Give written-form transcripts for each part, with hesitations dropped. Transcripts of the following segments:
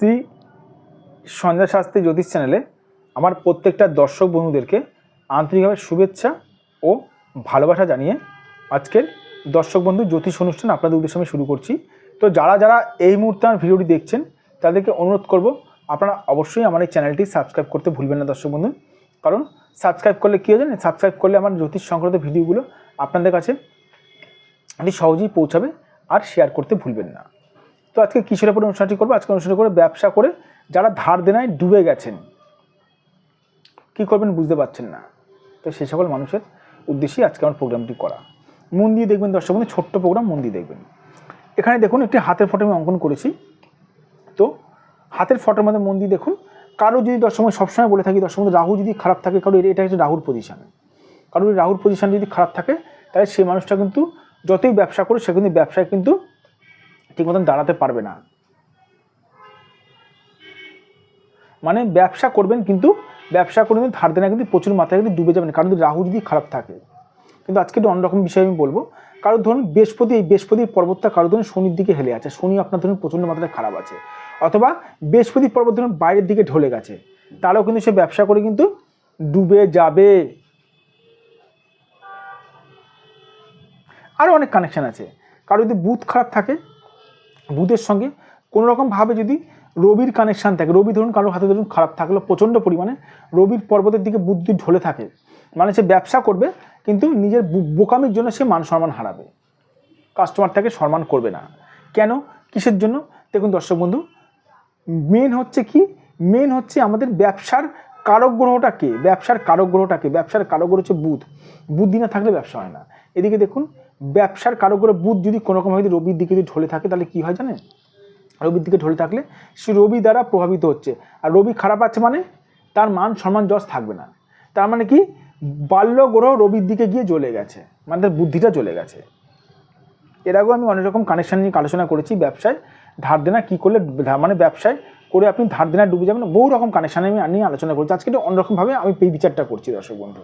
শ্রী সঞ্জয় শাস্ত্রী জ্যোতিষ চ্যানেলে আমার প্রত্যেকটা দর্শক বন্ধুদেরকে আন্তরিকভাবে শুভেচ্ছা ও ভালোবাসা জানিয়ে আজকের দর্শক বন্ধু জ্যোতিষ অনুষ্ঠান আপনাদের উদ্দেশ্যে আমি শুরু করছি। তো যারা যারা এই মুহূর্তে আমার ভিডিওটি দেখছেন তাদেরকে অনুরোধ করব, আপনারা অবশ্যই আমার এই চ্যানেলটি সাবস্ক্রাইব করতে ভুলবেন না দর্শক বন্ধু। কারণ সাবস্ক্রাইব করলে কী হয় জানেন, সাবস্ক্রাইব করলে আমার জ্যোতিষ সংক্রান্ত ভিডিওগুলো আপনাদের কাছে অতি সহজেই পৌঁছাবে, আর শেয়ার করতে ভুলবেন না। তো আজকে কিসের উপর অনুষ্ঠানটি করবো? আজকে অনুষ্ঠান করে ব্যবসা করে যারা ধার দেনায় ডুবে গেছেন, কী করবেন বুঝতে পারছেন না, তো সেই সকল মানুষের উদ্দেশ্যেই আজকে আমার প্রোগ্রামটি করা। মন দিয়ে দেখবেন দর্শক বন্ধু, ছোট্ট প্রোগ্রাম, মন দিয়ে দেখবেন। এখানে দেখুন একটি হাতের ফটো আমি অঙ্কন করেছি। তো হাতের ফটোর মধ্যে মন দিয়ে দেখুন, কারো যদি দর্শক সবসময় বলে থাকি দর্শক বন্ধু, রাহু যদি খারাপ থাকে, কারো এটা হচ্ছে রাহুর পজিশান, কারো রাহুর পজিশান যদি খারাপ থাকে তাহলে সেই মানুষটা কিন্তু যতই ব্যবসা করে সে কিন্তু ব্যবসায় কিন্তু ঠিক মতন দাঁড়াতে পারবে না। মানে ব্যবসা করবেন কিন্তু ব্যবসা করে কিন্তু ধার দেনা কিন্তু প্রচুর মাত্রায় কিন্তু ডুবে যাবেন, কারণ রাহু যদি খারাপ থাকে। কিন্তু আজকে একটু অন্যরকম বিষয় আমি বলবো। কারো ধরুন বৃহস্পতির পর্বতটা কারো ধরুন শনির দিকে হেলে আছে, শনি আপনার ধরুন প্রচণ্ড মাত্রায় খারাপ আছে, অথবা বৃহস্পতির পর্বত ধরুন বাইরের দিকে ঢলে গেছে, তাহলেও কিন্তু সে ব্যবসা করে কিন্তু ডুবে যাবে। আরও অনেক কানেকশান আছে। কারো যদি বুধ খারাপ থাকে, বুধের সঙ্গে কোনো রকমভাবে যদি রবির কানেকশান থাকে, রবি ধরুন কারোর হাতে ধরুন খারাপ থাকলো প্রচণ্ড পরিমাণে, রবির পর্বতের দিকে বুধ যদি ঢলে থাকে, মানে সে ব্যবসা করবে কিন্তু নিজের বোকামির জন্য সে মান সম্মান হারাবে, কাস্টমার তাকে সম্মান করবে না। কেন, কিসের জন্য? দেখুন দর্শক বন্ধু, মেন হচ্ছে আমাদের ব্যবসার কারক গ্রহটা কে? ব্যবসার কারক গ্রহ হচ্ছে বুধ। বুধ দিনে থাকলে ব্যবসা হয় না। এদিকে দেখুন, ব্যবসার কারক গ্রহ বুধ যদি কোনোরকমভাবে রবির দিকে যদি ঢলে থাকে তাহলে কী হয় জানেন? রবির দিকে ঢলে থাকলে সে রবি দ্বারা প্রভাবিত হচ্ছে, আর রবি খারাপ আছে মানে তার মান সম্মান যশ থাকবে না। তার মানে কি, বাল্য গ্রহ রবির দিকে গিয়ে জ্বলে গেছে, মানে তার বুদ্ধিটা চলে গেছে। এর আগেও আমি অনেক রকম কানেকশান নিয়ে আলোচনা করেছি, ব্যবসায় ধার দেনা কী করলে, মানে ব্যবসায় করে আপনি ধার দেনা ডুবে যাবেন, বহু রকম কানেকশান আমি নিয়ে আলোচনা করেছি। আজকে একটু অন্যরকমভাবে আমি এই বিচারটা করছি দর্শক বন্ধু,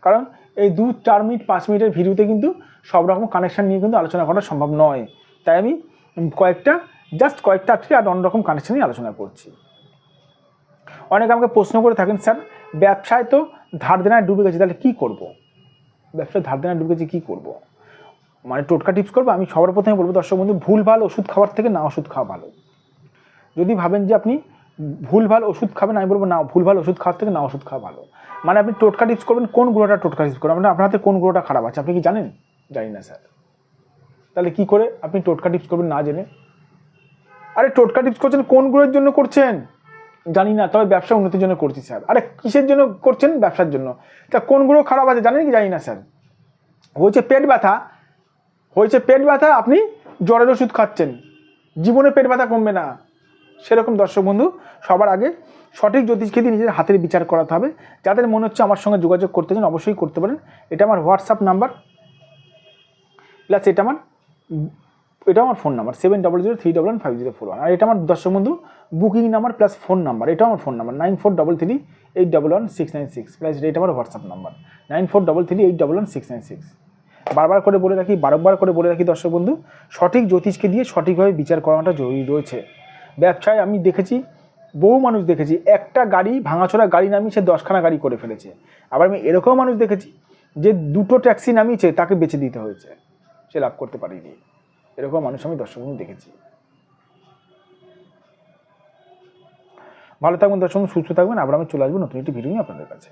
কারণ এই 2-4 মিনিট 5 মিনিটের ভিডিওতে কিন্তু সব রকম কানেকশান নিয়ে কিন্তু আলোচনা করা সম্ভব নয়। তাই আমি কয়েকটা আজকে আর অন্যরকম কানেকশান নিয়ে আলোচনা করছি। অনেকে আমাকে প্রশ্ন করে থাকেন, স্যার ব্যবসায় তো ধার দেনায় ডুবে গেছে, তাহলে কী করবো? ব্যবসায় ধার দেনায় ডুবে গেছে কী করবো? মানে টোটকা টিপস করবো। আমি সবার প্রথমে বলবো দর্শক বন্ধু, ভুলভাল ওষুধ খাওয়ার থেকে না ওষুধ খাওয়া ভালো। যদি ভাবেন যে আপনি ভুলভাল ওষুধ খাবেন, আমি বলবো না, ভুলভাল ওষুধ খাওয়ার থেকে না ওষুধ খাওয়া ভালো। মানে আপনি টোটকা টিপস করবেন, কোন গ্রহটা টোটকা টিপস করবেন, আপনার হাতে কোন গ্রহটা খারাপ আছে আপনি কি জানেন? জানি না স্যার। তাহলে কি করে আপনি টোটকা টিপস করবেন না জেনে? আরে টোটকা টিপস করছেন কোন গ্রহের জন্য করছেন? জানি না, তবে ব্যবসা উন্নতির জন্য করছি স্যার। আরে কিসের জন্য করছেন? ব্যবসার জন্য। তা কোন গ্রহ খারাপ আছে জানেন কি? জানি না স্যার। হয়েছে পেট ব্যথা, আপনি জ্বরের ওষুধ খাচ্ছেন, জীবনে পেট ব্যথা কমবে না। সেরকম দর্শক বন্ধু, সবার আগে সঠিক জ্যোতিষকে দিয়ে নিজের হাতের বিচার করাতে হবে। যাদের মনে হচ্ছে আমার সঙ্গে যোগাযোগ করতে চান অবশ্যই করতে পারেন। এটা আমার হোয়াটসঅ্যাপ নাম্বার, প্লাস এটা আমার ফোন নাম্বার 7003115041। আর এটা আমার দর্শক বন্ধু booking number plus phone number, এটাও আমার ফোন নাম্বার 9433811696, প্লাস এটা আমার হোয়াটসঅ্যাপ নাম্বার 9433811696। বারবার করে বলে রাখি দর্শক বন্ধু, সঠিক জ্যোতিষকে দিয়ে সঠিকভাবে বিচার করাটা জরুরি রয়েছে। ব্যবসায় আমি দেখেছি, বহু মানুষ দেখেছি, একটা গাড়ি ভাঙাচোরা গাড়ি নামিয়ে সে 10খানা গাড়ি করে ফেলেছে। আবার আমি এরকম মানুষ দেখেছি যে 2টো ট্যাক্সি নামিয়েছে, তাকে বেচে দিতে হয়েছে, সে লাভ করতে পারেনি। এরকম মানুষ আমি দর্শক বন্ধু দেখেছি। ভালো থাকবেন দর্শক, সুস্থ থাকবেন। আবার আমি চলে আসবো নতুন একটি ভিডিও নিয়ে আপনাদের কাছে।